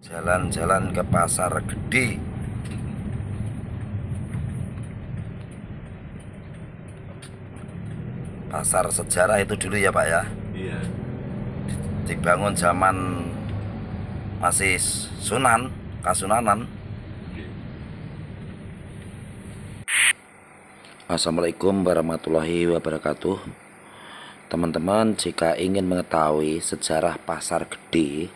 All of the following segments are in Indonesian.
Jalan-jalan ke pasar gede. Pasar sejarah itu dulu ya Pak ya. Iya. Dibangun zaman masih Sunan, Kasunanan. Assalamualaikum warahmatullahi wabarakatuh. Teman-teman, jika ingin mengetahui sejarah pasar gede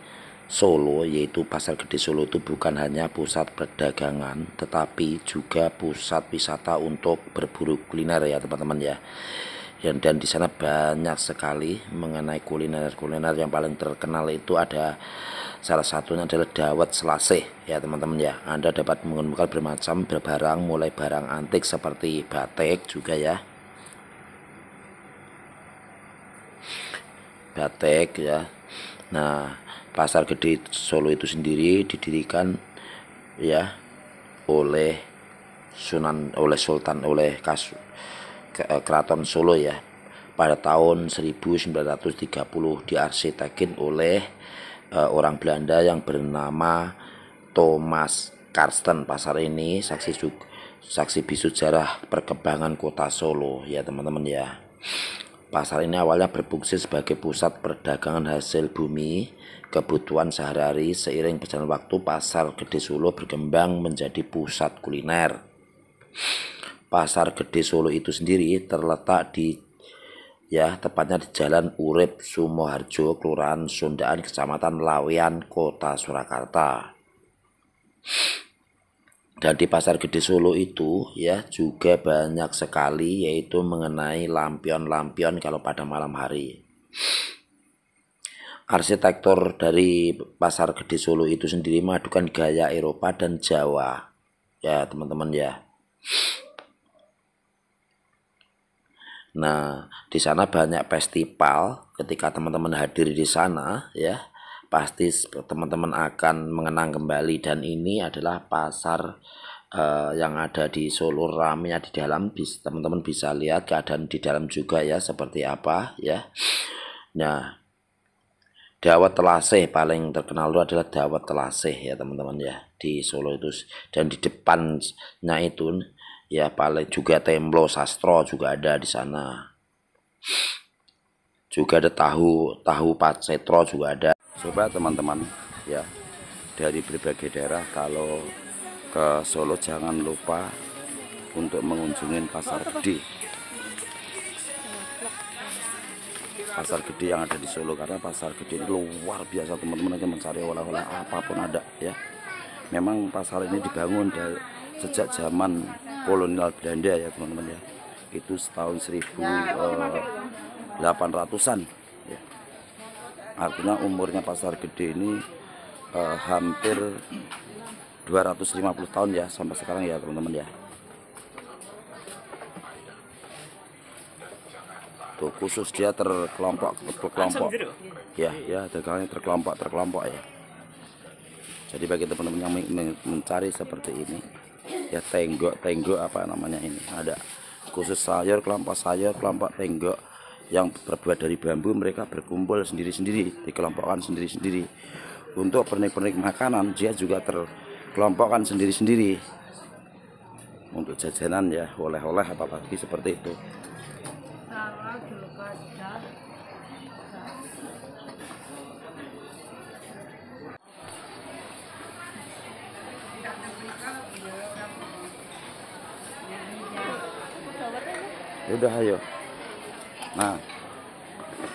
Solo, yaitu pasar gede Solo itu bukan hanya pusat perdagangan, tetapi juga pusat wisata untuk berburu kuliner ya teman-teman ya. Dan di sana banyak sekali mengenai kuliner yang paling terkenal itu ada salah satunya adalah dawet selasih ya teman-teman ya. Anda dapat menemukan bermacam barang, mulai barang antik seperti batik juga ya, batik ya. Nah, pasar gede Solo itu sendiri didirikan ya oleh Keraton Solo ya pada tahun 1930, diarsitekin oleh orang Belanda yang bernama Thomas Karsten. Pasar ini saksi bisu sejarah perkembangan kota Solo ya teman-teman ya. Pasar ini awalnya berfungsi sebagai pusat perdagangan hasil bumi, kebutuhan sehari-hari. Seiring berjalan waktu, pasar gede Solo berkembang menjadi pusat kuliner. Pasar gede Solo itu sendiri terletak tepatnya di Jalan Urip Sumoharjo, Kelurahan Sondaan, Kecamatan Laweyan, Kota Surakarta. Dan di pasar gede Solo itu ya juga banyak sekali yaitu mengenai lampion-lampion kalau pada malam hari. Arsitektur dari pasar gede Solo itu sendiri memadukan gaya Eropa dan Jawa ya teman-teman ya. Nah, di sana banyak festival. Ketika teman-teman hadir di sana ya, pasti teman-teman akan mengenang kembali. Dan ini adalah pasar yang ada di Solo, ramenya di dalam. Teman-teman bisa lihat keadaan di dalam juga ya seperti apa ya. Nah, dawet telasih paling terkenal itu adalah dawet telasih ya teman-teman ya di Solo itu. Dan di depannya itu ya paling juga Templo Sastro juga ada di sana. Juga ada tahu pacetro juga ada. Coba teman-teman ya dari berbagai daerah kalau ke Solo jangan lupa untuk mengunjungi pasar gede. Pasar gede yang ada di Solo, karena pasar gede ini luar biasa teman-teman, aja mencari oleh-oleh apapun ada ya. Memang pasar ini dibangun dari sejak zaman kolonial Belanda ya teman-teman ya. Itu tahun 1800-an ya. Artinya umurnya pasar gede ini hampir 250 tahun ya sampai sekarang ya teman-teman ya. Tuh khusus dia terkelompok ya dagangannya terkelompok ya. Jadi bagi teman-teman yang mencari seperti ini ya, tenggok apa namanya ini, ada khusus sayur, kelompok tenggok yang terbuat dari bambu. Mereka berkumpul sendiri-sendiri, dikelompokkan sendiri-sendiri. Untuk pernik-pernik makanan dia juga terkelompokkan sendiri-sendiri. Untuk jajanan ya, oleh-oleh apa lagi seperti itu. Udah ayo. Nah,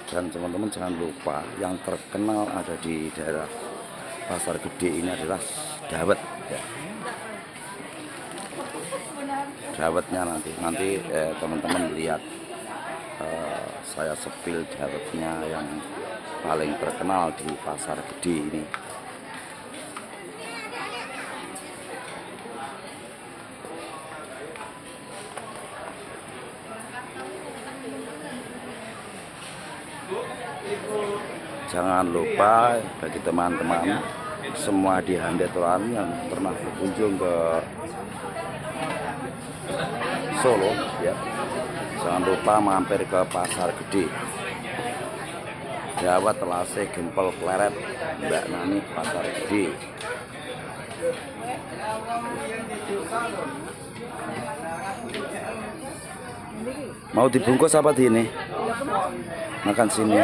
dan teman-teman jangan lupa yang terkenal ada di daerah pasar gede ini adalah dawet ya. Dawetnya nanti teman-teman lihat saya sepil dawetnya yang paling terkenal di pasar gede ini. Jangan lupa bagi teman-teman semua di Handetolan yang pernah berkunjung ke Solo ya, jangan lupa mampir ke pasar gede. Dawet telasih gempol pleret Mbak Nani pasar gede. Mau dibungkus apa di ini? Makan sini.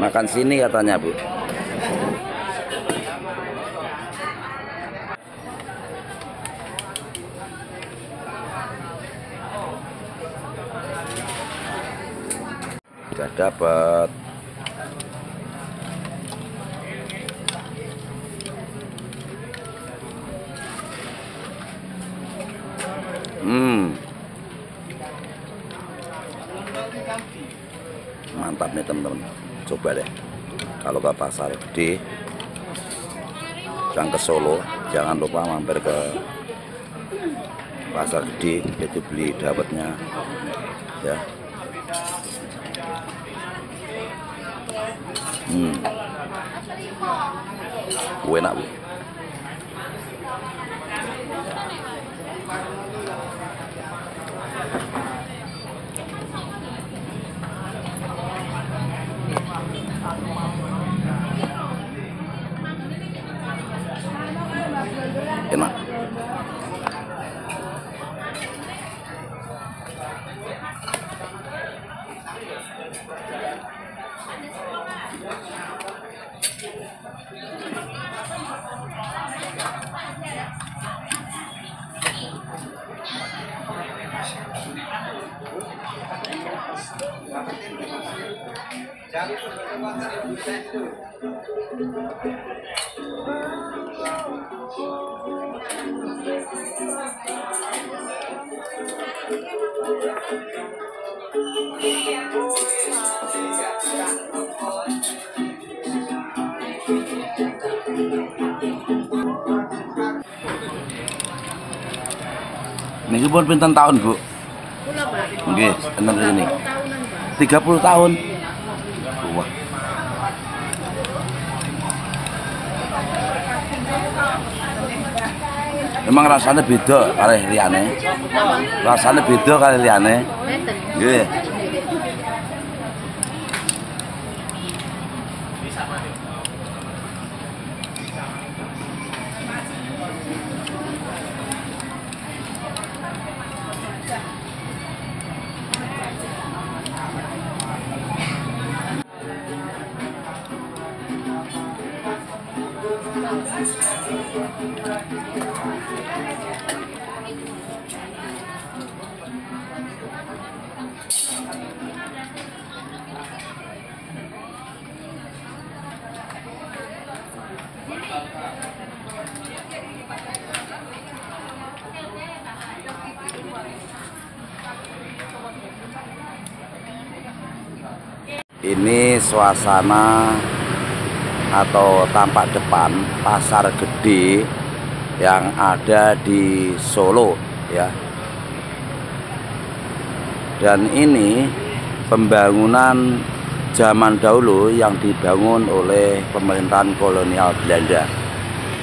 Makan sini katanya, Bu. Sudah dapat. Mantap nih teman-teman. Coba deh. Kalau ke pasar gede, yang ke Solo, jangan lupa mampir ke pasar gede, itu beli dapatnya ya. Enak, Bu. Enak. Niki pun pinten tahun, Bu? Nggih, pinten ini? 30 tahun. Wah. Emang rasanya beda kali liyane. Rasanya beda kali liyane. Nggih. Ini suasana atau tampak depan pasar gede yang ada di Solo ya. Dan ini pembangunan zaman dahulu yang dibangun oleh pemerintahan kolonial Belanda.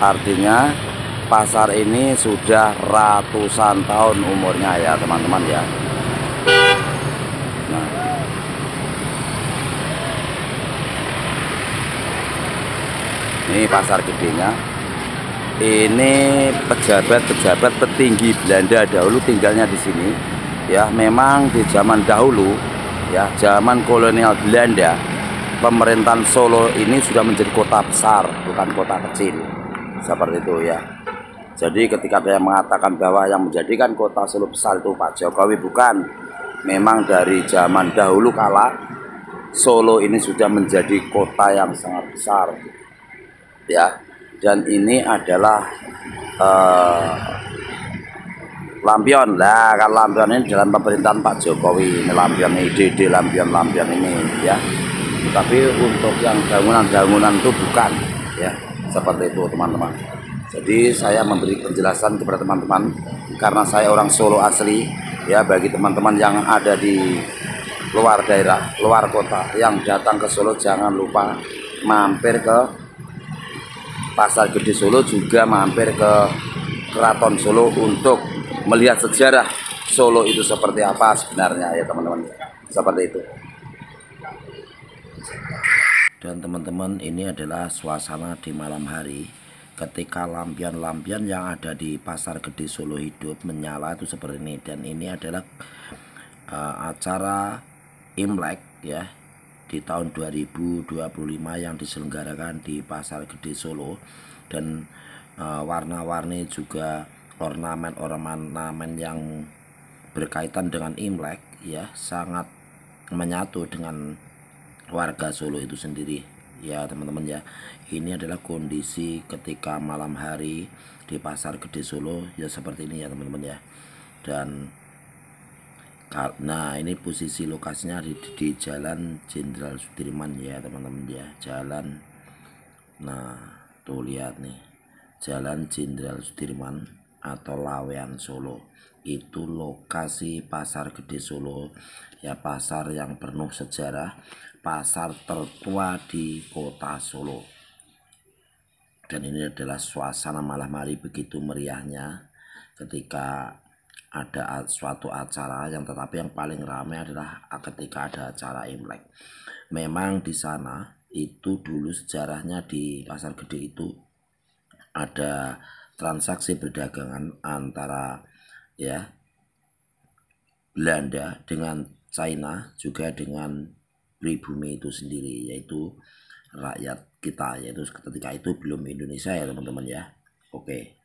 Artinya pasar ini sudah ratusan tahun umurnya ya teman-teman ya. Nah, ini pasar gedenya. Ini pejabat-pejabat petinggi Belanda dahulu tinggalnya di sini. Ya, memang di zaman dahulu, ya, zaman kolonial Belanda, pemerintahan Solo ini sudah menjadi kota besar, bukan kota kecil. Seperti itu ya. Jadi ketika saya mengatakan bahwa yang menjadikan kota Solo besar itu Pak Jokowi, bukan. Memang dari zaman dahulu kala Solo ini sudah menjadi kota yang sangat besar. Ya, dan ini adalah lampion lah. Kalau lampion ini dalam pemerintahan Pak Jokowi, ini lampion IDD, lampion ini ya. Tapi untuk yang bangunan-bangunan itu bukan ya, seperti itu teman-teman. Jadi saya memberi penjelasan kepada teman-teman karena saya orang Solo asli ya. Bagi teman-teman yang ada di luar daerah, luar kota yang datang ke Solo, jangan lupa mampir ke Pasar Gede Solo, juga mampir ke Keraton Solo untuk melihat sejarah Solo itu seperti apa sebenarnya ya teman-teman. Seperti itu. Dan teman-teman, ini adalah suasana di malam hari ketika lampion-lampion yang ada di Pasar Gede Solo hidup menyala itu seperti ini. Dan ini adalah acara Imlek ya di tahun 2025 yang diselenggarakan di Pasar Gede Solo. Dan warna-warni juga ornamen-ornamen yang berkaitan dengan Imlek ya sangat menyatu dengan warga Solo itu sendiri ya teman-teman ya. Ini adalah kondisi ketika malam hari di Pasar Gede Solo ya seperti ini ya teman-teman ya. Dan nah ini posisi lokasinya di Jalan Jenderal Sudirman ya teman-teman ya, jalan, nah tuh lihat nih, Jalan Jenderal Sudirman atau Lawean Solo. Itu lokasi Pasar Gede Solo ya, pasar yang penuh sejarah, pasar tertua di kota Solo. Dan ini adalah suasana malam hari begitu meriahnya ketika ada suatu acara tetapi yang paling ramai adalah ketika ada acara Imlek. Memang di sana itu dulu sejarahnya di Pasar Gede itu ada transaksi perdagangan antara ya Belanda dengan China, juga dengan pribumi itu sendiri, yaitu rakyat kita, yaitu ketika itu belum Indonesia ya teman-teman ya. Oke.